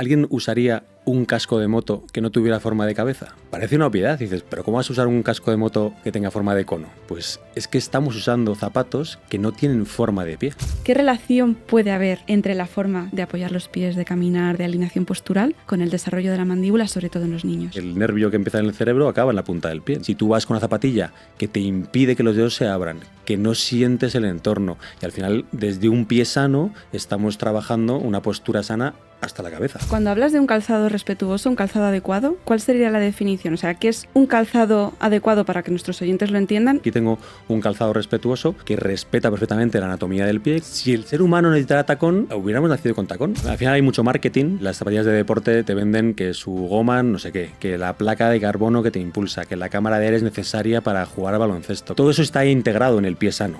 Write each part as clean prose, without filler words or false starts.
¿alguien usaría un casco de moto que no tuviera forma de cabeza? Parece una obviedad, dices, pero ¿cómo vas a usar un casco de moto que tenga forma de cono? Pues es que estamos usando zapatos que no tienen forma de pie. ¿Qué relación puede haber entre la forma de apoyar los pies, de caminar, de alineación postural, con el desarrollo de la mandíbula, sobre todo en los niños? El nervio que empieza en el cerebro acaba en la punta del pie. Si tú vas con una zapatilla que te impide que los dedos se abran, que no sientes el entorno, y al final desde un pie sano estamos trabajando una postura sana hasta la cabeza. Cuando hablas de un calzado respetuoso, un calzado adecuado, ¿cuál sería la definición? O sea, ¿qué es un calzado adecuado para que nuestros oyentes lo entiendan? Aquí tengo un calzado respetuoso que respeta perfectamente la anatomía del pie. Si el ser humano necesitara tacón, hubiéramos nacido con tacón. Al final hay mucho marketing. Las zapatillas de deporte te venden que su goma, no sé qué, que la placa de carbono que te impulsa, que la cámara de aire es necesaria para jugar al baloncesto. Todo eso está integrado en el pie sano.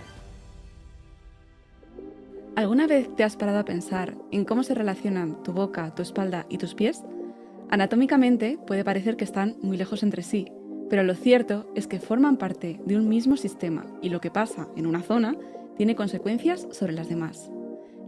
¿Alguna vez te has parado a pensar en cómo se relacionan tu boca, tu espalda y tus pies? Anatómicamente puede parecer que están muy lejos entre sí, pero lo cierto es que forman parte de un mismo sistema y lo que pasa en una zona tiene consecuencias sobre las demás.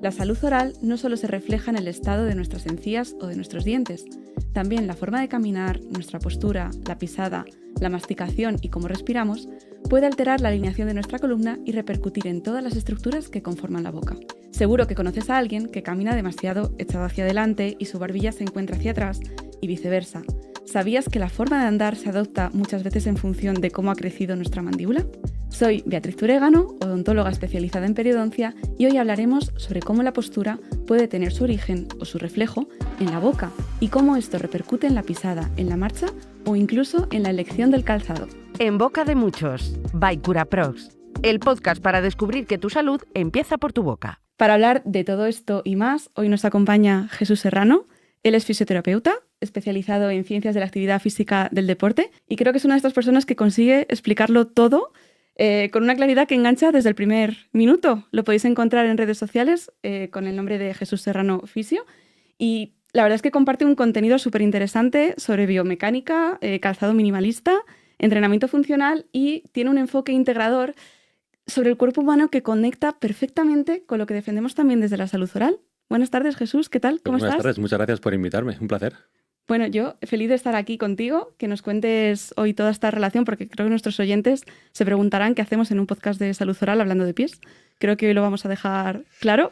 La salud oral no solo se refleja en el estado de nuestras encías o de nuestros dientes, también la forma de caminar, nuestra postura, la pisada, la masticación y cómo respiramos puede alterar la alineación de nuestra columna y repercutir en todas las estructuras que conforman la boca. Seguro que conoces a alguien que camina demasiado echado hacia adelante y su barbilla se encuentra hacia atrás y viceversa. ¿Sabías que la forma de andar se adopta muchas veces en función de cómo ha crecido nuestra mandíbula? Soy Beatriz Turegano, odontóloga especializada en periodoncia, y hoy hablaremos sobre cómo la postura puede tener su origen o su reflejo en la boca y cómo esto repercute en la pisada, en la marcha o incluso en la elección del calzado. En boca de muchos, by Curaprox, el podcast para descubrir que tu salud empieza por tu boca. Para hablar de todo esto y más, hoy nos acompaña Jesús Serrano. Él es fisioterapeuta, especializado en ciencias de la actividad física del deporte, y creo que es una de estas personas que consigue explicarlo todo con una claridad que engancha desde el primer minuto. Lo podéis encontrar en redes sociales con el nombre de Jesús Serrano Fisio, y la verdad es que comparte un contenido súper interesante sobre biomecánica, calzado minimalista, entrenamiento funcional, y tiene un enfoque integrador sobre el cuerpo humano que conecta perfectamente con lo que defendemos también desde la salud oral. Buenas tardes, Jesús, ¿qué tal? ¿Cómo estás? Buenas tardes, muchas gracias por invitarme, un placer. Bueno, yo feliz de estar aquí contigo, que nos cuentes hoy toda esta relación, porque creo que nuestros oyentes se preguntarán qué hacemos en un podcast de salud oral hablando de pies. Creo que hoy lo vamos a dejar claro.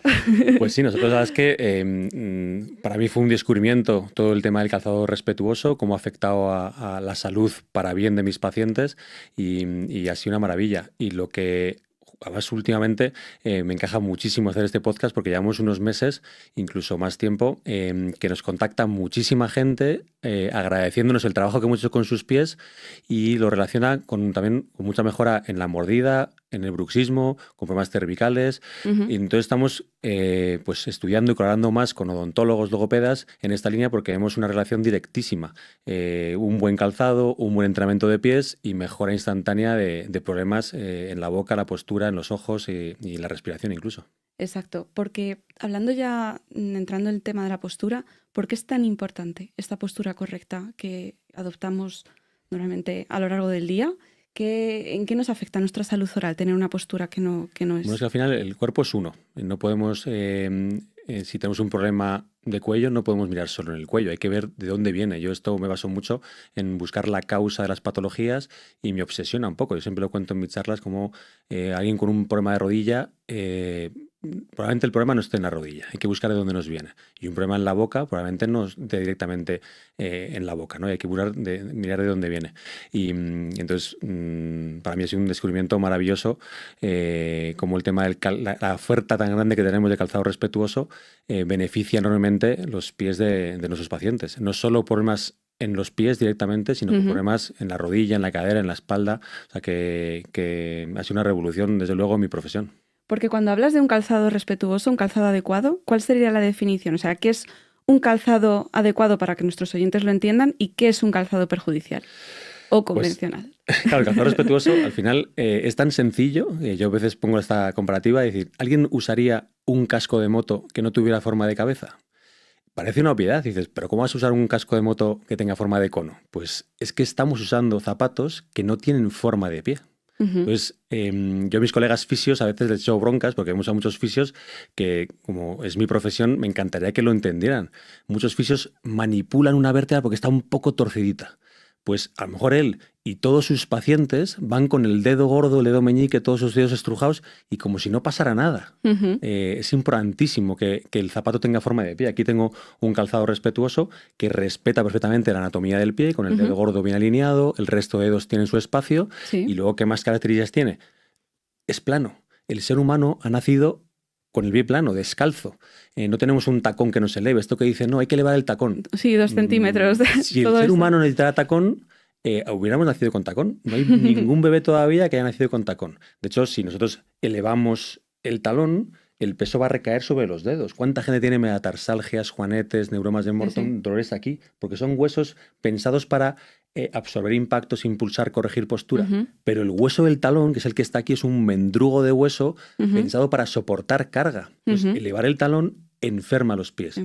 Pues sí, nosotros la verdad es que para mí fue un descubrimiento todo el tema del calzado respetuoso, cómo ha afectado a la salud para bien de mis pacientes, y ha sido una maravilla. Y lo que además últimamente me encaja muchísimo hacer este podcast porque llevamos unos meses, incluso más tiempo, que nos contacta muchísima gente agradeciéndonos el trabajo que hemos hecho con sus pies, y lo relaciona también con mucha mejora en la mordida, en el bruxismo, con problemas cervicales. Y entonces estamos pues estudiando y colaborando más con odontólogos, logopedas en esta línea, porque vemos una relación directísima. Un buen calzado, un buen entrenamiento de pies y mejora instantánea de problemas en la boca, la postura, en los ojos y la respiración incluso. Exacto, porque hablando ya, entrando en el tema de la postura, ¿por qué es tan importante esta postura correcta que adoptamos normalmente a lo largo del día? ¿En qué nos afecta a nuestra salud oral tener una postura que no es? Bueno, es que al final el cuerpo es uno. No podemos, si tenemos un problema de cuello, no podemos mirar solo en el cuello. Hay que ver de dónde viene. Yo esto me baso mucho en buscar la causa de las patologías y me obsesiona un poco. Yo siempre lo cuento en mis charlas como alguien con un problema de rodilla, probablemente el problema no esté en la rodilla. Hay que buscar de dónde nos viene. Y un problema en la boca probablemente no esté directamente en la boca, ¿no? Hay que mirar de dónde viene. Y entonces, para mí ha sido un descubrimiento maravilloso, como el tema de la oferta tan grande que tenemos de calzado respetuoso beneficia enormemente los pies de nuestros pacientes. No solo problemas en los pies directamente, sino con problemas en la rodilla, en la cadera, en la espalda. O sea que ha sido una revolución, desde luego, en mi profesión. Porque cuando hablas de un calzado respetuoso, un calzado adecuado, ¿cuál sería la definición? O sea, ¿qué es un calzado adecuado para que nuestros oyentes lo entiendan y qué es un calzado perjudicial o convencional? Pues, claro, el calzado respetuoso al final es tan sencillo. Yo a veces pongo esta comparativa, es decir, ¿alguien usaría un casco de moto que no tuviera forma de cabeza? Parece una obviedad, dices, pero ¿cómo vas a usar un casco de moto que tenga forma de cono? Pues es que estamos usando zapatos que no tienen forma de pie. Entonces, yo a mis colegas fisios a veces les echo broncas porque vemos a muchos fisios que, como es mi profesión, me encantaría que lo entendieran. Muchos fisios manipulan una vértebra porque está un poco torcidita. Pues a lo mejor él y todos sus pacientes van con el dedo gordo, el dedo meñique, todos sus dedos estrujados y como si no pasara nada. Es importantísimo que el zapato tenga forma de pie. Aquí tengo un calzado respetuoso que respeta perfectamente la anatomía del pie, con el dedo gordo bien alineado, el resto de dedos tienen su espacio. Y luego, ¿qué más características tiene? Es plano. El ser humano ha nacido con el pie plano, descalzo. No tenemos un tacón que nos eleve. Esto que dice, no, hay que elevar el tacón. Sí, 2 centímetros. Si el ser humano necesitara tacón, hubiéramos nacido con tacón. No hay ningún bebé todavía que haya nacido con tacón. De hecho, si nosotros elevamos el talón, el peso va a recaer sobre los dedos. ¿Cuánta gente tiene metatarsalgias, juanetes, neuromas de Morton, dolores aquí? Porque son huesos pensados para absorber impactos, impulsar, corregir postura. Pero el hueso del talón, que es el que está aquí, es un mendrugo de hueso pensado para soportar carga. Entonces, elevar el talón enferma los pies.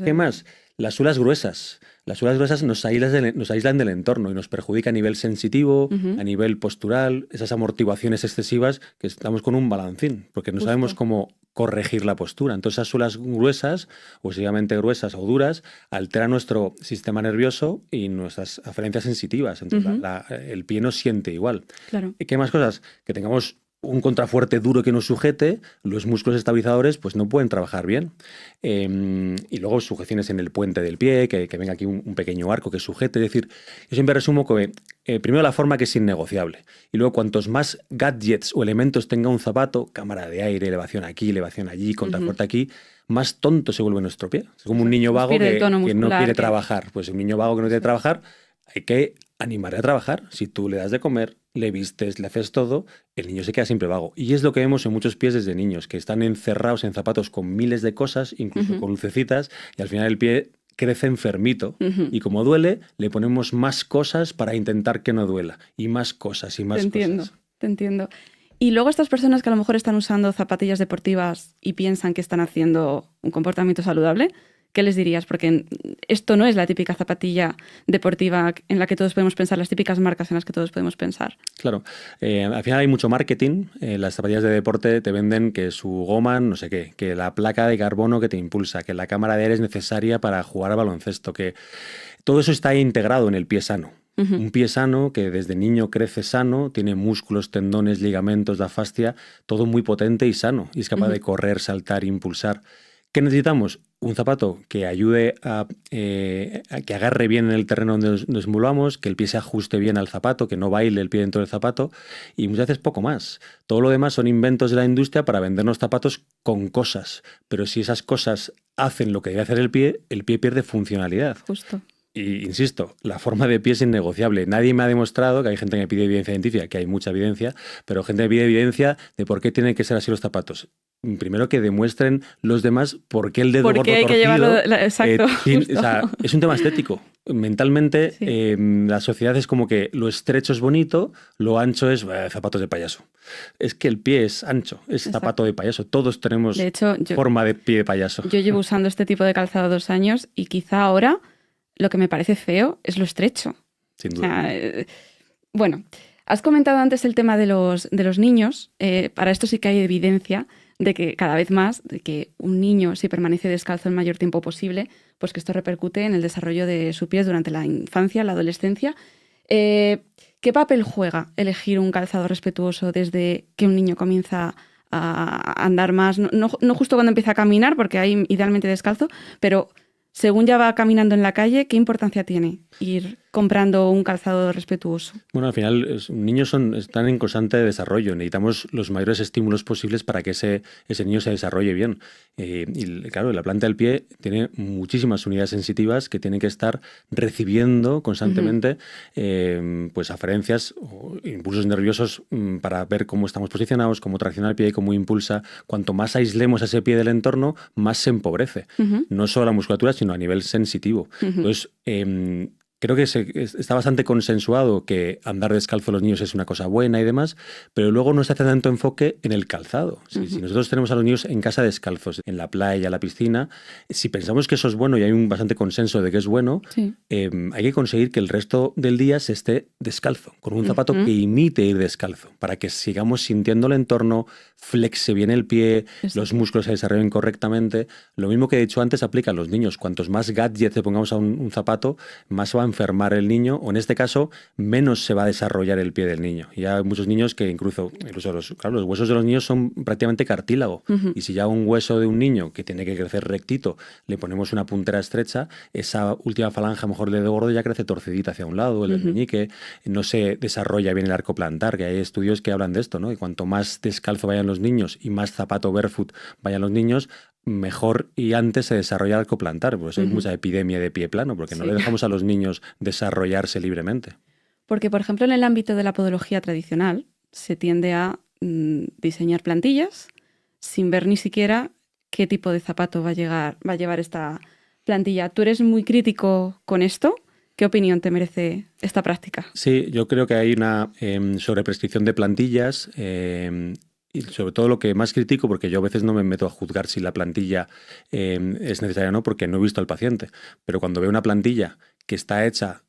¿Qué más? Las suelas gruesas. Las suelas gruesas nos aíslan del entorno y nos perjudica a nivel sensitivo, a nivel postural, esas amortiguaciones excesivas que estamos con un balancín, porque no sabemos cómo corregir la postura. Entonces esas suelas gruesas, o excesivamente gruesas o duras, alteran nuestro sistema nervioso y nuestras aferencias sensitivas. Entonces el pie no siente igual. Claro. ¿Y qué más cosas? Que tengamos un contrafuerte duro que nos sujete, los músculos estabilizadores pues no pueden trabajar bien. Y luego sujeciones en el puente del pie, que venga aquí un pequeño arco que sujete. Es decir, yo siempre resumo que primero la forma, que es innegociable. Y luego cuantos más gadgets o elementos tenga un zapato, cámara de aire, elevación aquí, elevación allí, contrafuerte aquí, más tonto se vuelve nuestro pie. Es como un niño vago que no quiere trabajar. Pues un niño vago que no quiere trabajar, hay que animarle a trabajar. Si tú le das de comer, le vistes, le haces todo, el niño se queda siempre vago. Y es lo que vemos en muchos pies desde niños, que están encerrados en zapatos con miles de cosas, incluso con lucecitas, y al final el pie crece enfermito. Y como duele, le ponemos más cosas para intentar que no duela. Y más cosas, y más cosas. Te entiendo. Y luego estas personas que a lo mejor están usando zapatillas deportivas y piensan que están haciendo un comportamiento saludable, ¿qué les dirías? Porque esto no es la típica zapatilla deportiva en la que todos podemos pensar, las típicas marcas en las que todos podemos pensar. Claro. Al final hay mucho marketing. Las zapatillas de deporte te venden que su goma, no sé qué, que la placa de carbono que te impulsa, que la cámara de aire es necesaria para jugar al baloncesto, que todo eso está integrado en el pie sano. Un pie sano que desde niño crece sano, tiene músculos, tendones, ligamentos, la fascia, todo muy potente y sano. Y es capaz de correr, saltar, impulsar. ¿Qué necesitamos? Un zapato que ayude a que agarre bien en el terreno donde nos movamos, que el pie se ajuste bien al zapato, que no baile el pie dentro del zapato, y muchas veces poco más. Todo lo demás son inventos de la industria para vendernos zapatos con cosas. Pero si esas cosas hacen lo que debe hacer el pie pierde funcionalidad. Justo. Y insisto, la forma de pie es innegociable. Nadie me ha demostrado, que hay gente que pide evidencia científica, que hay mucha evidencia, pero gente que pide evidencia de por qué tienen que ser así los zapatos. Primero que demuestren los demás por qué el dedo gordo torcido. Porque hay que llevarlo. Exacto. O sea, es un tema estético. Mentalmente, la sociedad es como que lo estrecho es bonito, lo ancho es zapatos de payaso. Es que el pie es ancho, es zapato de payaso. Todos tenemos forma de pie de payaso. Yo llevo usando este tipo de calzado 2 años y quizá ahora lo que me parece feo es lo estrecho. Sin duda. Bueno, has comentado antes el tema de los niños. Para esto sí que hay evidencia de que cada vez más, de que un niño, si permanece descalzo el mayor tiempo posible, pues que esto repercute en el desarrollo de su pie durante la infancia, la adolescencia. ¿Qué papel juega elegir un calzado respetuoso desde que un niño comienza a andar más? No justo cuando empieza a caminar, porque hay idealmente descalzo, pero según ya va caminando en la calle, ¿qué importancia tiene ir comprando un calzado respetuoso? Bueno, al final, los niños están en constante desarrollo. Necesitamos los mayores estímulos posibles para que ese niño se desarrolle bien. Y claro, la planta del pie tiene muchísimas unidades sensitivas que tienen que estar recibiendo constantemente pues aferencias o impulsos nerviosos para ver cómo estamos posicionados, cómo tracciona el pie, cómo impulsa. Cuanto más aislemos a ese pie del entorno, más se empobrece. No solo la musculatura, sino a nivel sensitivo. Entonces, creo que está bastante consensuado que andar descalzo los niños es una cosa buena y demás, pero luego no se hace tanto enfoque en el calzado. Si nosotros tenemos a los niños en casa descalzos, en la playa, en la piscina, si pensamos que eso es bueno y hay un bastante consenso de que es bueno, hay que conseguir que el resto del día se esté descalzo, con un zapato que imite ir descalzo, para que sigamos sintiendo el entorno, flexe bien el pie, los músculos se desarrollen correctamente. Lo mismo que he dicho antes aplica a los niños. Cuantos más gadgets le pongamos a un zapato, más se va a enfermar el niño, o en este caso, menos se va a desarrollar el pie del niño. Y hay muchos niños que incluso los huesos de los niños son prácticamente cartílago. Y si ya un hueso de un niño que tiene que crecer rectito, le ponemos una puntera estrecha, esa última falange, a lo mejor el dedo gordo, ya crece torcidita hacia un lado, el del meñique, no se desarrolla bien el arco plantar, que hay estudios que hablan de esto, ¿no? Y cuanto más descalzo vayan los niños y más zapato barefoot vayan los niños, mejor y antes se desarrolla el arco plantar. Por eso hay mucha epidemia de pie plano, porque no le dejamos a los niños desarrollarse libremente. Porque, por ejemplo, en el ámbito de la podología tradicional se tiende a diseñar plantillas sin ver ni siquiera qué tipo de zapato va a llevar esta plantilla. ¿Tú eres muy crítico con esto? ¿Qué opinión te merece esta práctica? Sí, yo creo que hay una sobreprescripción de plantillas y sobre todo lo que más critico, porque yo a veces no me meto a juzgar si la plantilla es necesaria o no, porque no he visto al paciente. Pero cuando veo una plantilla que está hecha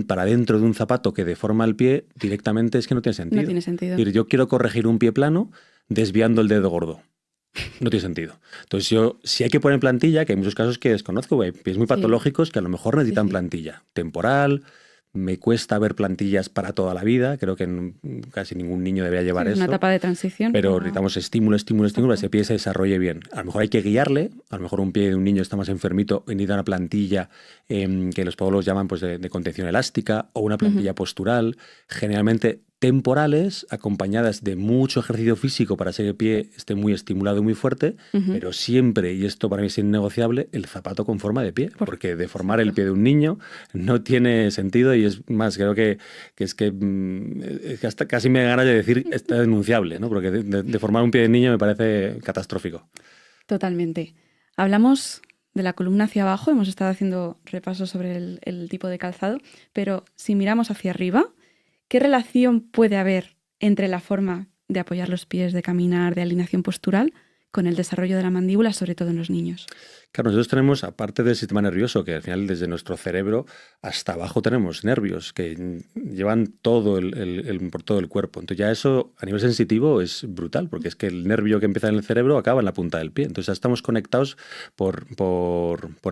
para dentro de un zapato que deforma el pie, directamente es que no tiene sentido. No tiene sentido. Es decir, yo quiero corregir un pie plano desviando el dedo gordo. No tiene sentido. Entonces si hay que poner plantilla, que hay muchos casos que desconozco, hay pies muy patológicos que a lo mejor necesitan plantilla temporal. Me cuesta ver plantillas para toda la vida. Creo que casi ningún niño debería llevar eso. Una etapa de transición. Pero necesitamos estímulo, para que ese pie se desarrolle bien. A lo mejor hay que guiarle. A lo mejor un pie de un niño está más enfermito y necesita una plantilla que los podólogos llaman pues, de contención elástica, o una plantilla postural. Generalmente temporales, acompañadas de mucho ejercicio físico para que el pie esté muy estimulado y muy fuerte, pero siempre, y esto para mí es innegociable, el zapato con forma de pie, porque deformar el pie de un niño no tiene sentido, y es más, creo que hasta casi me da ganas de decir está denunciable, ¿no? Porque deformar un pie de niño me parece catastrófico. Totalmente. Hablamos de la columna hacia abajo, hemos estado haciendo repasos sobre el tipo de calzado, pero si miramos hacia arriba, ¿qué relación puede haber entre la forma de apoyar los pies, de caminar, de alineación postural, con el desarrollo de la mandíbula, sobre todo en los niños? Claro, nosotros tenemos, aparte del sistema nervioso, que al final desde nuestro cerebro hasta abajo tenemos nervios que llevan todo por todo el cuerpo. Entonces ya eso a nivel sensitivo es brutal, porque es que el nervio que empieza en el cerebro acaba en la punta del pie. Entonces ya estamos conectados por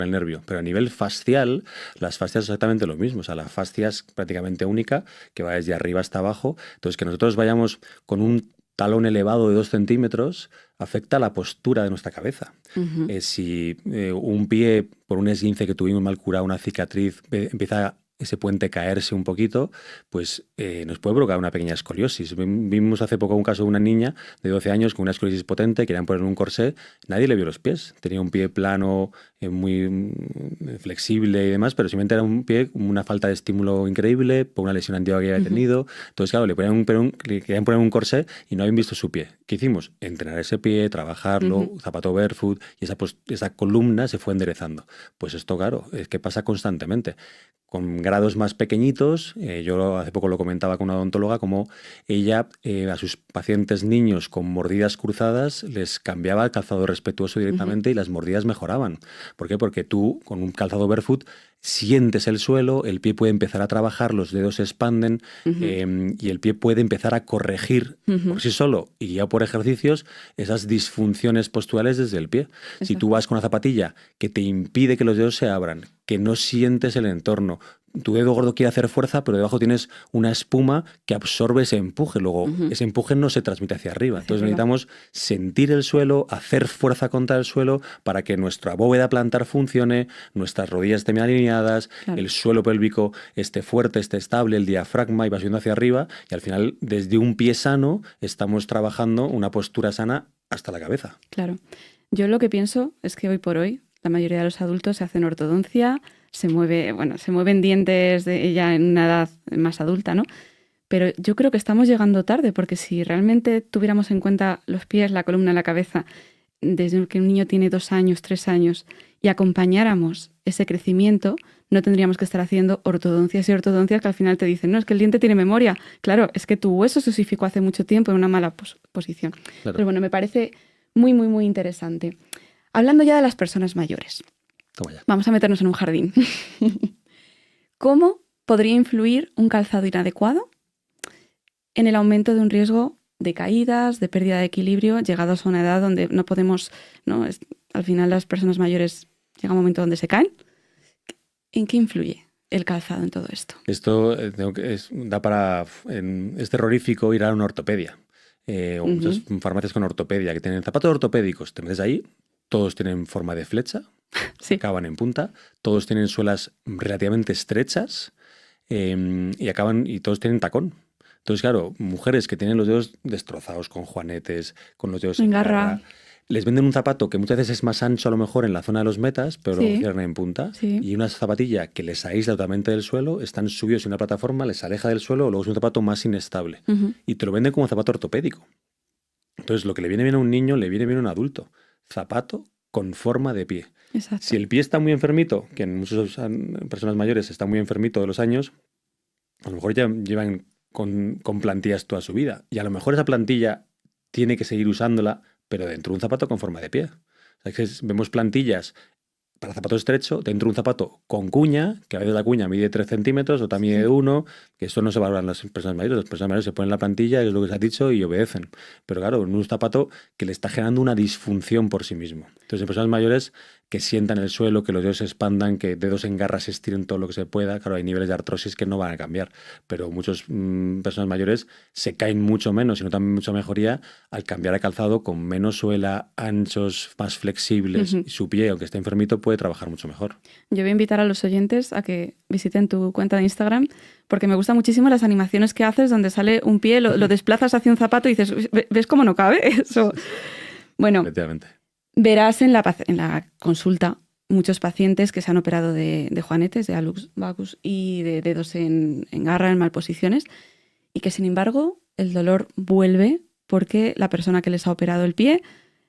el nervio. Pero a nivel fascial, las fascias es exactamente lo mismo. O sea, la fascia es prácticamente única, que va desde arriba hasta abajo. Entonces que nosotros vayamos con un talón elevado de 2 centímetros afecta a la postura de nuestra cabeza. Si un pie, por un esguince que tuvimos mal curado, una cicatriz, empieza ese puente caerse un poquito, pues nos puede provocar una pequeña escoliosis. Vimos hace poco un caso de una niña de 12 años con una escoliosis potente, querían poner un corsé, nadie le vio los pies. Tenía un pie plano, muy flexible y demás, pero simplemente era un pie con una falta de estímulo increíble por una lesión antigua que había tenido. Entonces, claro, le querían poner un corsé y no habían visto su pie. ¿Qué hicimos? Entrenar ese pie, trabajarlo, zapato barefoot, y esa columna se fue enderezando. Pues esto, claro, es que pasa constantemente. Con grados más pequeñitos, yo hace poco lo comentaba con una odontóloga, como ella a sus pacientes niños con mordidas cruzadas les cambiaba el calzado respetuoso directamente y las mordidas mejoraban. ¿Por qué? Porque tú con un calzado barefoot sientes el suelo, el pie puede empezar a trabajar, los dedos se expanden y el pie puede empezar a corregir por sí solo y ya por ejercicios esas disfunciones posturales desde el pie. Exacto. Si tú vas con una zapatilla que te impide que los dedos se abran, que no sientes el entorno, tu dedo gordo quiere hacer fuerza, pero debajo tienes una espuma que absorbe ese empuje. Luego, ese empuje no se transmite hacia arriba. Entonces necesitamos sentir el suelo, hacer fuerza contra el suelo para que nuestra bóveda plantar funcione, nuestras rodillas estén bien alineadas, el suelo pélvico esté fuerte, esté estable, el diafragma y va subiendo hacia arriba. Y al final, desde un pie sano, estamos trabajando una postura sana hasta la cabeza. Claro. Yo lo que pienso es que hoy por hoy la mayoría de los adultos se hacen ortodoncia, se mueven dientes ya en una edad más adulta, ¿no? Pero yo creo que estamos llegando tarde, porque si realmente tuviéramos en cuenta los pies, la columna, la cabeza, desde que un niño tiene 2 años, 3 años, y acompañáramos ese crecimiento, no tendríamos que estar haciendo ortodoncias y ortodoncias que al final te dicen, no, es que el diente tiene memoria. Claro, es que tu hueso se osificó hace mucho tiempo en una mala posición. Claro. Pero bueno, me parece muy, muy, muy interesante. Hablando ya de las personas mayores, Toma ya. vamos a meternos en un jardín. ¿Cómo podría influir un calzado inadecuado en el aumento de un riesgo de caídas, de pérdida de equilibrio, llegados a una edad donde no podemos, ¿no? Al final las personas mayores llega un momento donde se caen? ¿En qué influye el calzado en todo esto? Esto da para... es terrorífico ir a una ortopedia. O muchas farmacias con ortopedia que tienen zapatos ortopédicos. Te metes ahí, todos tienen forma de flecha, Sí. acaban en punta, todos tienen suelas relativamente estrechas y todos tienen tacón. Entonces, claro, mujeres que tienen los dedos destrozados con juanetes, con los dedos en garra, les venden un zapato que muchas veces es más ancho a lo mejor en la zona de los metas, pero luego cierran en punta, y una zapatilla que les aísla totalmente del suelo, están subidos en una plataforma, les aleja del suelo, luego es un zapato más inestable. Y te lo venden como zapato ortopédico. Entonces, lo que le viene bien a un niño, le viene bien a un adulto. Zapato con forma de pie. Exacto. Si el pie está muy enfermito, que en muchas personas mayores está muy enfermito de los años, a lo mejor ya llevan con plantillas toda su vida. Y a lo mejor esa plantilla tiene que seguir usándola, pero dentro de un zapato con forma de pie. O sea, que vemos plantillas para zapato estrecho, dentro de un zapato con cuña, que a veces la cuña mide 3 centímetros, otra mide 1, que eso no se valoran las personas mayores. Las personas mayores se ponen la plantilla, es lo que se ha dicho, y obedecen. Pero claro, en un zapato que le está generando una disfunción por sí mismo. Entonces, en personas mayores que sientan el suelo, que los dedos se expandan, que dedos en garra se estiren todo lo que se pueda. Claro, hay niveles de artrosis que no van a cambiar, pero muchas personas mayores se caen mucho menos y notan mucha mejoría al cambiar a calzado con menos suela, anchos, más flexibles. Y su pie, aunque esté enfermito, puede trabajar mucho mejor. Yo voy a invitar a los oyentes a que visiten tu cuenta de Instagram, porque me gustan muchísimo las animaciones que haces donde sale un pie, lo desplazas hacia un zapato y dices, ¿ves cómo no cabe eso? Bueno, verás en la consulta muchos pacientes que se han operado de juanetes, de hallux valgus y de dedos en garra, en malposiciones, y que sin embargo el dolor vuelve porque la persona que les ha operado el pie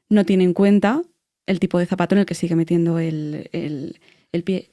no tiene en cuenta el tipo de zapato en el que sigue metiendo el pie.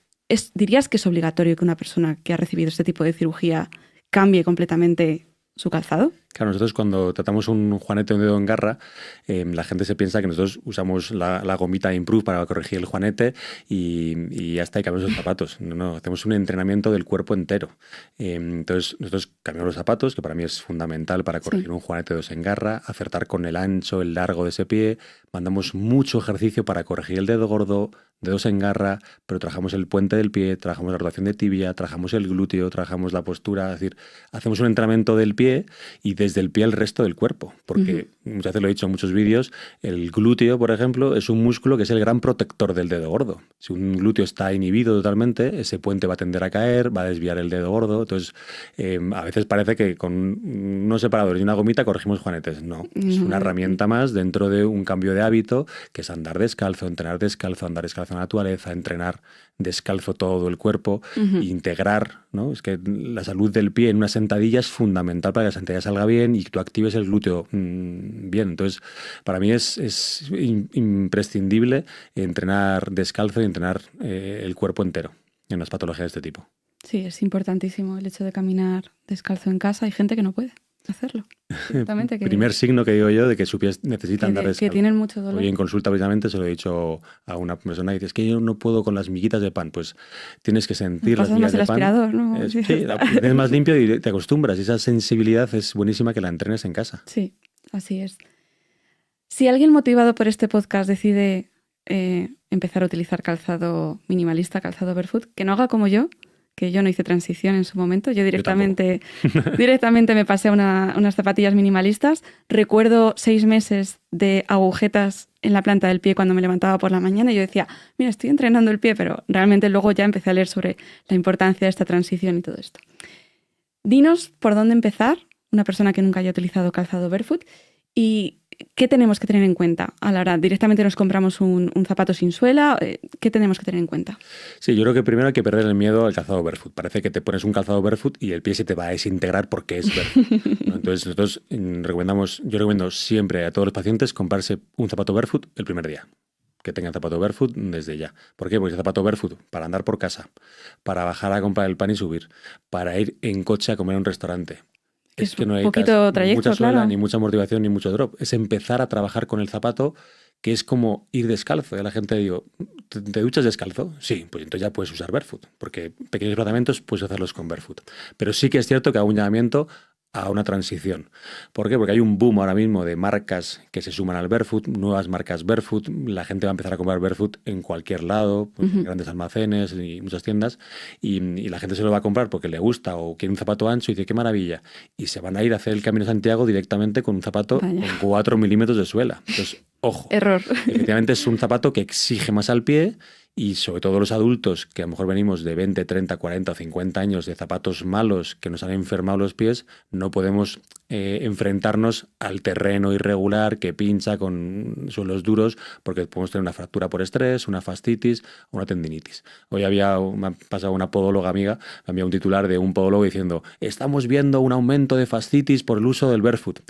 ¿Dirías que es obligatorio que una persona que ha recibido este tipo de cirugía cambie completamente su calzado? Claro, nosotros cuando tratamos un juanete o un dedo en garra, la gente se piensa que nosotros usamos la gomita Improve para corregir el juanete y ya está, y cambiamos los zapatos. No, hacemos un entrenamiento del cuerpo entero. Entonces, nosotros cambiamos los zapatos, que para mí es fundamental para corregir un juanete o dos en garra, acertar con el ancho, el largo de ese pie. Mandamos mucho ejercicio para corregir el dedo gordo, dedos en garra, pero trabajamos el puente del pie, trabajamos la rotación de tibia, trabajamos el glúteo, trabajamos la postura, es decir, hacemos un entrenamiento del pie y desde el pie al resto del cuerpo, porque muchas veces lo he dicho en muchos vídeos, el glúteo, por ejemplo, es un músculo que es el gran protector del dedo gordo. Si un glúteo está inhibido totalmente, ese puente va a tender a caer, va a desviar el dedo gordo. Entonces, a veces parece que con unos separadores y una gomita corregimos juanetes. No, es una herramienta más dentro de un cambio de hábito, que es andar descalzo, entrenar descalzo, andar descalzo en la naturaleza, entrenar descalzo todo el cuerpo, integrar, ¿no? Es que la salud del pie en una sentadilla es fundamental para que la sentadilla salga bien y que tú actives el glúteo bien. Entonces, para mí es imprescindible entrenar descalzo y entrenar el cuerpo entero en las patologías de este tipo. Sí, es importantísimo el hecho de caminar descalzo en casa. Hay gente que no puede hacerlo. Primer signo que digo yo de que sus pies necesitan andar descalzo. Que tienen mucho dolor. Hoy en consulta precisamente se lo he dicho a una persona que dice, es que yo no puedo con las miguitas de pan. Pues tienes que sentir las migas de pan. Aspirador, ¿no? Sí, lo tienes más limpio y te acostumbras. Y esa sensibilidad es buenísima que la entrenes en casa. Sí, así es. Si alguien motivado por este podcast decide empezar a utilizar calzado minimalista, calzado barefoot, que no haga como yo, que yo no hice transición en su momento. Yo directamente me pasé a unas zapatillas minimalistas. Recuerdo 6 meses de agujetas en la planta del pie cuando me levantaba por la mañana y yo decía, mira, estoy entrenando el pie, pero realmente luego ya empecé a leer sobre la importancia de esta transición y todo esto. Dinos por dónde empezar, una persona que nunca haya utilizado calzado barefoot, y ¿qué tenemos que tener en cuenta a la hora? ¿Directamente nos compramos un zapato sin suela? ¿Qué tenemos que tener en cuenta? Sí, yo creo que primero hay que perder el miedo al calzado barefoot. Parece que te pones un calzado barefoot y el pie se te va a desintegrar porque es barefoot, ¿no? Entonces nosotros yo recomiendo siempre a todos los pacientes comprarse un zapato barefoot el primer día. Que tengan zapato barefoot desde ya. ¿Por qué? Porque ese zapato barefoot para andar por casa, para bajar a comprar el pan y subir, para ir en coche a comer a un restaurante. Es que no hay poquito trayecto, mucha suela, claro. ni mucha motivación, ni mucho drop. Es empezar a trabajar con el zapato, que es como ir descalzo. Y a la gente digo, ¿te duchas descalzo? Sí, pues entonces ya puedes usar barefoot, porque pequeños tratamientos puedes hacerlos con barefoot. Pero sí que es cierto que hago un llamamiento a una transición. ¿Por qué? Porque hay un boom ahora mismo de marcas que se suman al barefoot, nuevas marcas barefoot. La gente va a empezar a comprar barefoot en cualquier lado, pues, en grandes almacenes y muchas tiendas, y la gente se lo va a comprar porque le gusta o quiere un zapato ancho y dice, qué maravilla. Y se van a ir a hacer el Camino de Santiago directamente con un zapato con 4 milímetros de suela. Entonces, ojo. Error. Efectivamente es un zapato que exige más al pie. Y sobre todo los adultos, que a lo mejor venimos de 20, 30, 40 o 50 años de zapatos malos que nos han enfermado los pies, no podemos enfrentarnos al terreno irregular que pincha con suelos duros, porque podemos tener una fractura por estrés, una fascitis o una tendinitis. Hoy me ha pasado una podóloga amiga, me envió un titular de un podólogo diciendo, estamos viendo un aumento de fascitis por el uso del barefoot.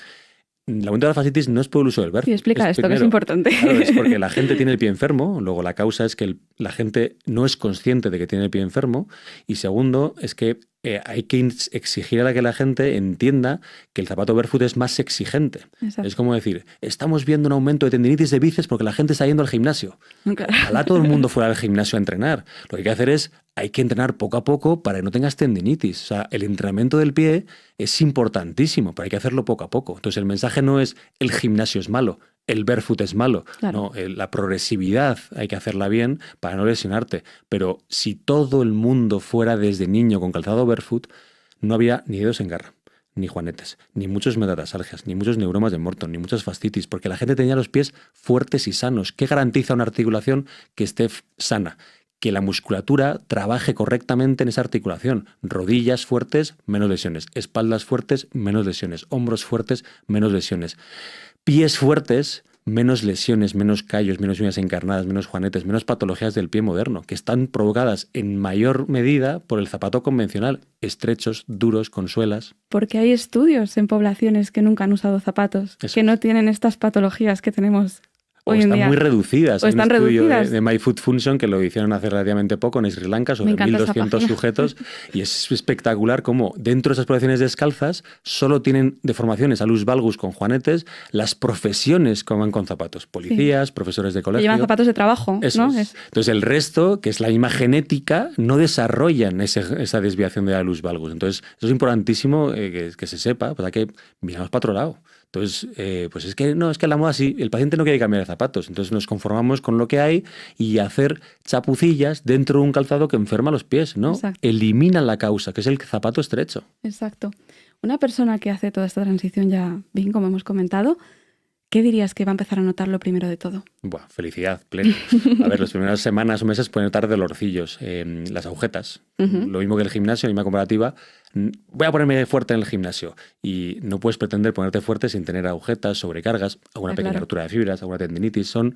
El aumento de la fascitis no es por el uso del barefoot. Sí, explica esto, que es importante. Claro, es porque la gente tiene el pie enfermo. Luego, la causa es que la gente no es consciente de que tiene el pie enfermo. Y segundo, es que hay que exigir a que la gente entienda que el zapato barefoot es más exigente. Exacto. Es como decir, estamos viendo un aumento de tendinitis de bíceps porque la gente está yendo al gimnasio. Claro. Ojalá todo el mundo fuera al gimnasio a entrenar. Lo que hay que hacer es, hay que entrenar poco a poco para que no tengas tendinitis. O sea, el entrenamiento del pie es importantísimo, pero hay que hacerlo poco a poco. Entonces, el mensaje no es el gimnasio es malo, el barefoot es malo. Claro. No, la progresividad hay que hacerla bien para no lesionarte. Pero si todo el mundo fuera desde niño con calzado barefoot, no había ni dedos en garra, ni juanetes, ni muchos metatarsalgias, ni muchos neuromas de Morton, ni muchas fascitis, porque la gente tenía los pies fuertes y sanos. ¿Qué garantiza una articulación que esté sana? Que la musculatura trabaje correctamente en esa articulación. Rodillas fuertes, menos lesiones. Espaldas fuertes, menos lesiones. Hombros fuertes, menos lesiones. Pies fuertes, menos lesiones, menos callos, menos uñas encarnadas, menos juanetes, menos patologías del pie moderno, que están provocadas en mayor medida por el zapato convencional, estrechos, duros, con suelas. Porque hay estudios en poblaciones que nunca han usado zapatos, que no tienen estas patologías que tenemos hoy en día. O están muy reducidas. O están Hay un estudio reducidas. de My Foot Function que lo hicieron hace relativamente poco en Sri Lanka sobre 1.200 sujetos y es espectacular cómo dentro de esas poblaciones descalzas solo tienen deformaciones alus valgus con juanetes las profesiones que van con zapatos. Policías, profesores de colegio. Llevan zapatos de trabajo, Eso ¿no? es. Entonces el resto, que es la misma genética, no desarrollan esa desviación de alus valgus. Entonces eso es importantísimo que se sepa, pues hay que mirarnos para otro lado. Entonces, pues es que la moda sí, el paciente no quiere cambiar de zapatos, entonces nos conformamos con lo que hay y hacer chapucillas dentro de un calzado que enferma los pies, ¿no? Exacto. Elimina la causa, que es el zapato estrecho. Exacto. Una persona que hace toda esta transición ya bien, como hemos comentado, ¿qué dirías que va a empezar a notar lo primero de todo? Buah, felicidad plena. A ver, las primeras semanas o meses pueden notar dolorcillos, las agujetas. Lo mismo que el gimnasio, en misma comparativa. Voy a ponerme fuerte en el gimnasio y no puedes pretender ponerte fuerte sin tener agujetas, sobrecargas, alguna pequeña rotura de fibras, alguna tendinitis. Son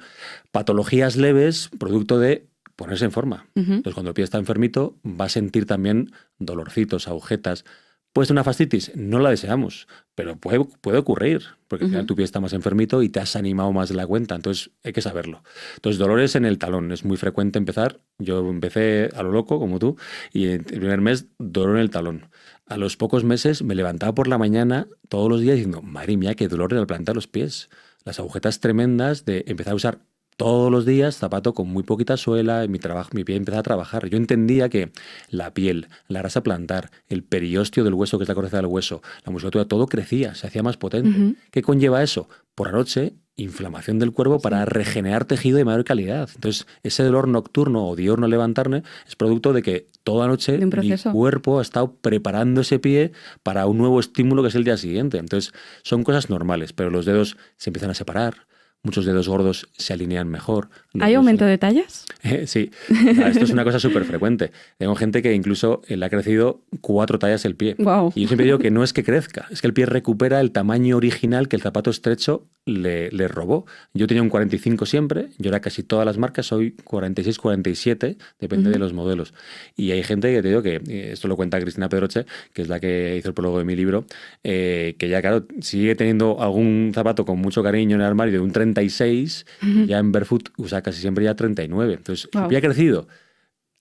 patologías leves producto de ponerse en forma. Entonces, cuando el pie está enfermito, va a sentir también dolorcitos, agujetas. ¿Puede ser una fascitis? No la deseamos, pero puede ocurrir, porque al final tu pie está más enfermito y te has animado más de la cuenta, entonces hay que saberlo. Entonces, dolores en el talón, es muy frecuente empezar. Yo empecé a lo loco, como tú, y el primer mes, dolor en el talón. A los pocos meses me levantaba por la mañana todos los días diciendo, madre mía, qué dolor al plantar los pies. Las agujetas tremendas de empezar a usar todos los días zapato con muy poquita suela, mi pie empezaba a trabajar. Yo entendía que la piel, la grasa plantar, el periósteo del hueso, que es la corteza del hueso, la musculatura, todo crecía, se hacía más potente. ¿Qué conlleva eso? Por la noche, inflamación del cuerpo para regenerar tejido de mayor calidad. Entonces, ese dolor nocturno o diurno al levantarme es producto de que toda noche mi cuerpo ha estado preparando ese pie para un nuevo estímulo que es el día siguiente. Entonces, son cosas normales, pero los dedos se empiezan a separar. muchos dedos gordos se alinean mejor. ¿Hay aumento de tallas? Sí, esto es una cosa súper frecuente. Tengo gente que incluso le ha crecido 4 tallas el pie. Wow. Y yo siempre digo que no es que crezca, es que el pie recupera el tamaño original que el zapato estrecho le robó. Yo tenía un 45 siempre, yo era casi todas las marcas, soy 46, 47, depende de los modelos. Y hay gente que te digo que, esto lo cuenta Cristina Pedroche, que es la que hizo el prólogo de mi libro, que ya, claro, sigue teniendo algún zapato con mucho cariño en el armario de un 36, ya en Barefoot usa casi siempre ya 39. Entonces, el pie ha crecido,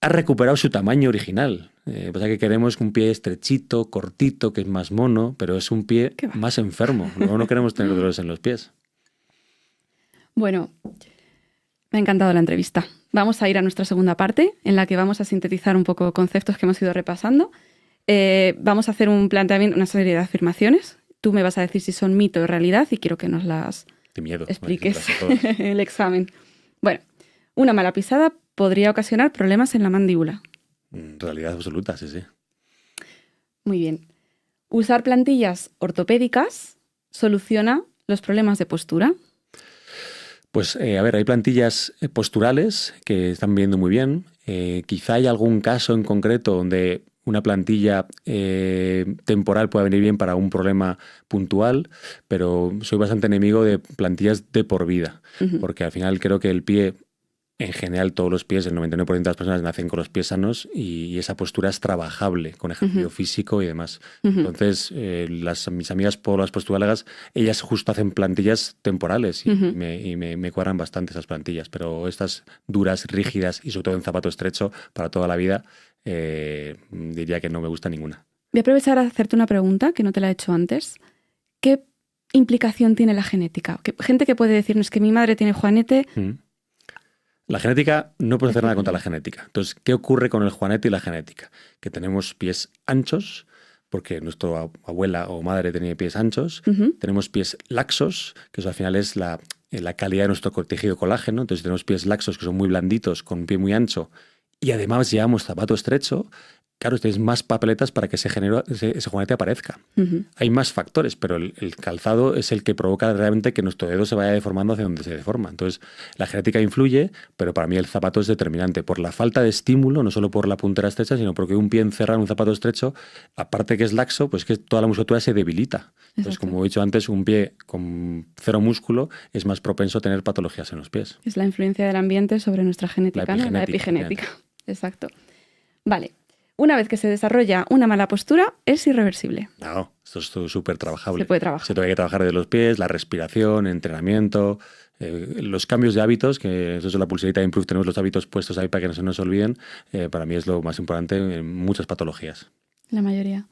ha recuperado su tamaño original. Pasa que queremos un pie estrechito, cortito, que es más mono, pero es un pie más enfermo. Luego no queremos tener dolores en los pies. Bueno, me ha encantado la entrevista. Vamos a ir a nuestra segunda parte, en la que vamos a sintetizar un poco conceptos que hemos ido repasando. Vamos a hacer un planteamiento, una serie de afirmaciones. Tú me vas a decir si son mito o realidad y quiero que nos las expliques el examen. Bueno, una mala pisada podría ocasionar problemas en la mandíbula. Realidad absoluta, sí, sí. Muy bien. Usar plantillas ortopédicas soluciona los problemas de postura. Pues, a ver, hay plantillas posturales que están viendo muy bien. Quizá hay algún caso en concreto donde una plantilla temporal pueda venir bien para un problema puntual, pero soy bastante enemigo de plantillas de por vida, porque al final creo que el pie, en general todos los pies, el 99% de las personas nacen con los pies sanos y esa postura es trabajable con ejercicio físico y demás. Entonces, mis amigas las posturólogas, ellas justo hacen plantillas temporales y me cuadran bastante esas plantillas, pero estas duras, rígidas y sobre todo en zapato estrecho para toda la vida, diría que no me gusta ninguna. Voy a aprovechar a hacerte una pregunta que no te la he hecho antes. ¿Qué implicación tiene la genética? Gente que puede decirnos que mi madre tiene juanete. La genética, no puedo hacer nada contra la genética. Entonces, ¿qué ocurre con el juanete y la genética? Que tenemos pies anchos, porque nuestra abuela o madre tenía pies anchos. Tenemos pies laxos, que eso al final es la calidad de nuestro tejido colágeno. Entonces, tenemos pies laxos que son muy blanditos, con un pie muy ancho, y además llevamos zapato estrecho. Claro, tenéis más papeletas para que ese juanete aparezca. Hay más factores, pero el calzado es el que provoca realmente que nuestro dedo se vaya deformando hacia donde se deforma. Entonces, la genética influye, pero para mí el zapato es determinante. Por la falta de estímulo, no solo por la puntera estrecha, sino porque un pie encerrado en un zapato estrecho, aparte que es laxo, pues que toda la musculatura se debilita. Entonces, como he dicho antes, un pie con cero músculo es más propenso a tener patologías en los pies. Es la influencia del ambiente sobre nuestra genética, ¿no? La epigenética. Exacto. Vale. Una vez que se desarrolla una mala postura, es irreversible. No, esto es súper trabajable. Se puede trabajar. Se tiene que trabajar de los pies, la respiración, entrenamiento, los cambios de hábitos, que eso es la pulserita de Improve, tenemos los hábitos puestos ahí para que no se nos olviden. Para mí es lo más importante en muchas patologías. La mayoría.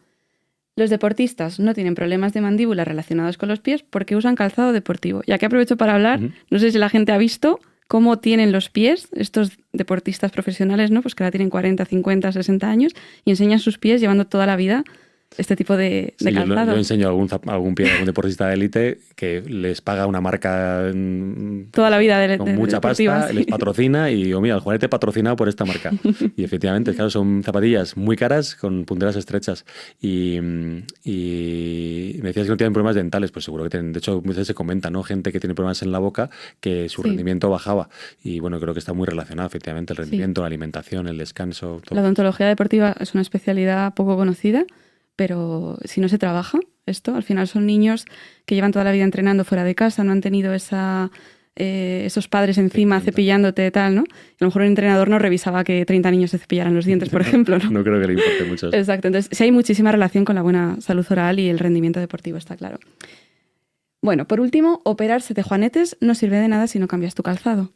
Los deportistas no tienen problemas de mandíbula relacionados con los pies porque usan calzado deportivo. Y aquí aprovecho para hablar, no sé si la gente ha visto cómo tienen los pies estos deportistas profesionales, ¿no? Pues que ahora tienen 40, 50, 60 años y enseñan sus pies llevando toda la vida este tipo de calzado. Yo enseño algún pie, algún deportista de élite que les paga una marca toda la vida con mucha pasta, les patrocina y digo, mira, el juanete patrocinado por esta marca. Y efectivamente, claro, son zapatillas muy caras con punteras estrechas. Y me decías que no tienen problemas dentales, pues seguro que tienen. De hecho, muchas veces se comenta, ¿no? Gente que tiene problemas en la boca, que su rendimiento bajaba. Y bueno, creo que está muy relacionado, efectivamente, el rendimiento, la alimentación, el descanso. Todo. La odontología deportiva es una especialidad poco conocida, pero si no se trabaja esto, al final son niños que llevan toda la vida entrenando fuera de casa, no han tenido esos padres encima cepillándote tal, ¿no? A lo mejor un entrenador no revisaba que 30 niños se cepillaran los dientes, por ejemplo, ¿no? No creo que le importe mucho. Exacto, entonces sí hay muchísima relación con la buena salud oral y el rendimiento deportivo, está claro. Bueno, por último, operarse de juanetes no sirve de nada si no cambias tu calzado.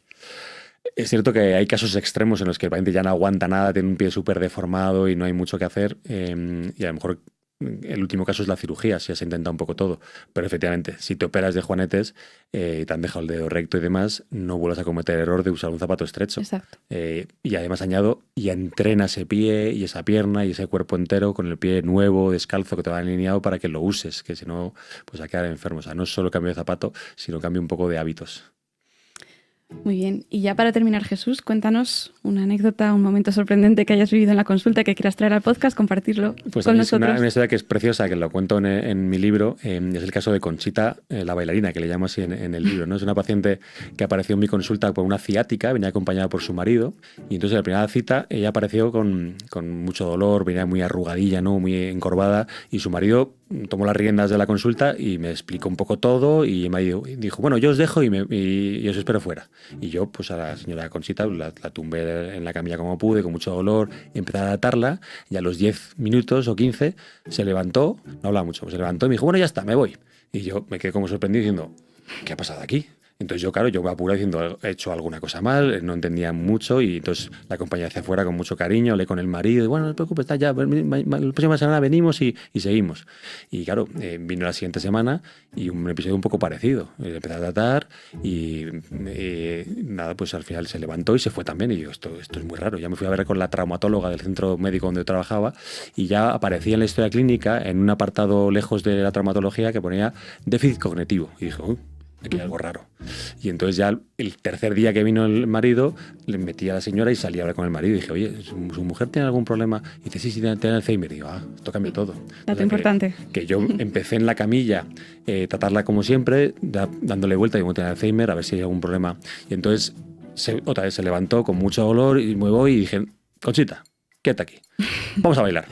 Es cierto que hay casos extremos en los que el paciente ya no aguanta nada, tiene un pie súper deformado y no hay mucho que hacer. Y a lo mejor el último caso es la cirugía, si se intenta un poco todo. Pero efectivamente, si te operas de juanetes y te han dejado el dedo recto y demás, no vuelvas a cometer el error de usar un zapato estrecho. Exacto. Y además añado, y entrena ese pie y esa pierna y ese cuerpo entero con el pie nuevo, descalzo, que te va alineado para que lo uses, que si no, pues a quedar enfermo. O sea, no es solo cambio de zapato, sino cambio un poco de hábitos. Muy bien. Y ya para terminar, Jesús, cuéntanos una anécdota, un momento sorprendente que hayas vivido en la consulta que quieras traer al podcast, compartirlo Pues con es nosotros. una historia que es preciosa, que lo cuento en mi libro. Es el caso de Conchita, la bailarina, que le llamo así en el libro, ¿no? Es una paciente que apareció en mi consulta por una ciática, venía acompañada por su marido, y entonces en la primera cita ella apareció con mucho dolor, venía muy arrugadilla, ¿no? Muy encorvada, y su marido tomó las riendas de la consulta y me explicó un poco todo y me dijo, bueno, yo os dejo y os espero fuera. Y yo, pues a la señora Conchita la tumbé en la camilla como pude, con mucho dolor, empecé a tratarla y a los 10 minutos o 15 se levantó, no hablaba mucho, se levantó y me dijo, bueno, ya está, me voy. Y yo me quedé como sorprendido diciendo, ¿qué ha pasado aquí? Entonces yo me apuré diciendo, he hecho alguna cosa mal, no entendía mucho y entonces la acompañé hacia afuera con mucho cariño, hablé con el marido y bueno, no te preocupes, está ya, la próxima semana venimos y seguimos. Y claro, vino la siguiente semana y un episodio un poco parecido. Empecé a tratar y nada, pues al final se levantó y se fue también y digo, esto es muy raro. Ya me fui a ver con la traumatóloga del centro médico donde trabajaba y ya aparecía en la historia clínica en un apartado lejos de la traumatología que ponía déficit cognitivo. Y dije, aquí hay algo raro. Y entonces ya el tercer día que vino el marido, le metí a la señora y salí a hablar con el marido. Y dije, oye, ¿su mujer tiene algún problema? Y dice, sí, tiene Alzheimer. Y digo, esto cambia todo. Dato importante. Que yo empecé en la camilla, tratarla como siempre, dándole vuelta, y como tiene Alzheimer, a ver si hay algún problema. Y entonces otra vez se levantó con mucho dolor y me voy y dije, Conchita, quédate aquí, vamos a bailar.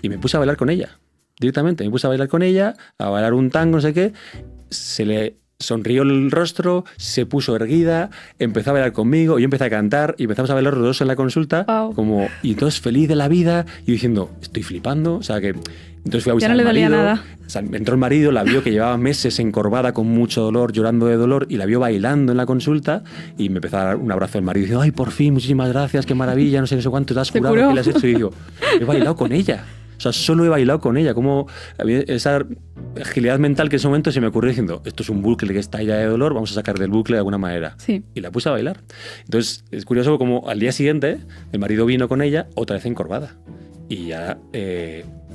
Y me puse a bailar con ella. Directamente, me puse a bailar con ella, a bailar un tango, no sé qué. Se le sonrió el rostro, se puso erguida, empezó a bailar conmigo, yo empecé a cantar y empezamos a bailar los dos en la consulta, y entonces feliz de la vida y diciendo, estoy flipando, o sea que entonces fui a avisar ya no le dolía nada. O sea, entró el marido, la vio que llevaba meses encorvada con mucho dolor, llorando de dolor, y la vio bailando en la consulta y me empezó a dar un abrazo del marido y dijo, ay, por fin, muchísimas gracias, qué maravilla, no sé cuánto, te has curado, ¿qué le has hecho? Y digo, he bailado con ella. O sea, solo he bailado con ella. Como esa agilidad mental que en ese momento se me ocurrió diciendo, esto es un bucle que está ya de dolor, vamos a sacar del bucle de alguna manera. Sí. Y la puse a bailar. Entonces, es curioso como al día siguiente el marido vino con ella otra vez encorvada. Y ya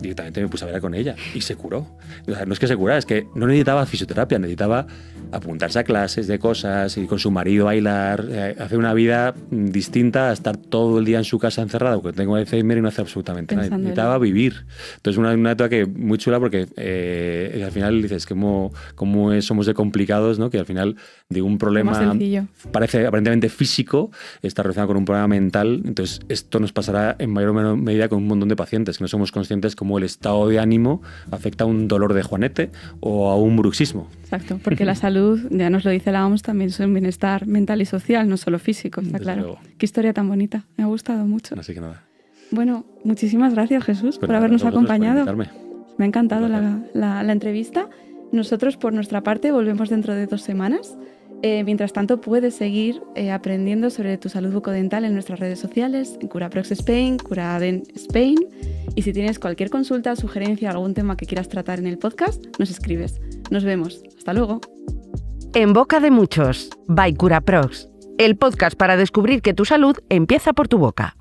directamente me puse a bailar con ella y se curó. O sea, no es que se curara, es que no necesitaba fisioterapia, necesitaba apuntarse a clases de cosas y con su marido bailar, hacer una vida distinta a estar todo el día en su casa encerrado, porque tengo Alzheimer y no hace absolutamente nada. Necesitaba vivir. Entonces una etapa que muy chula porque al final dices cómo somos de complicados, ¿no? Que al final de un problema parece aparentemente físico está relacionado con un problema mental. Entonces esto nos pasará en mayor o menor medida con un montón de pacientes que no somos conscientes cómo el estado de ánimo afecta a un dolor de juanete o a un bruxismo. Exacto, porque la salud, ya nos lo dice la OMS, también es un bienestar mental y social, no solo físico, está claro. Luego. Qué historia tan bonita, me ha gustado mucho. Así que nada. Bueno, muchísimas gracias, Jesús, por habernos acompañado. Me ha encantado la entrevista. Nosotros, por nuestra parte, volvemos dentro de 2 semanas. Mientras tanto, puedes seguir aprendiendo sobre tu salud bucodental en nuestras redes sociales, en CuraProx Spain, CuraAden Spain. Y si tienes cualquier consulta, sugerencia, algún tema que quieras tratar en el podcast, nos escribes. Nos vemos. Hasta luego. En boca de muchos, by CuraProx, el podcast para descubrir que tu salud empieza por tu boca.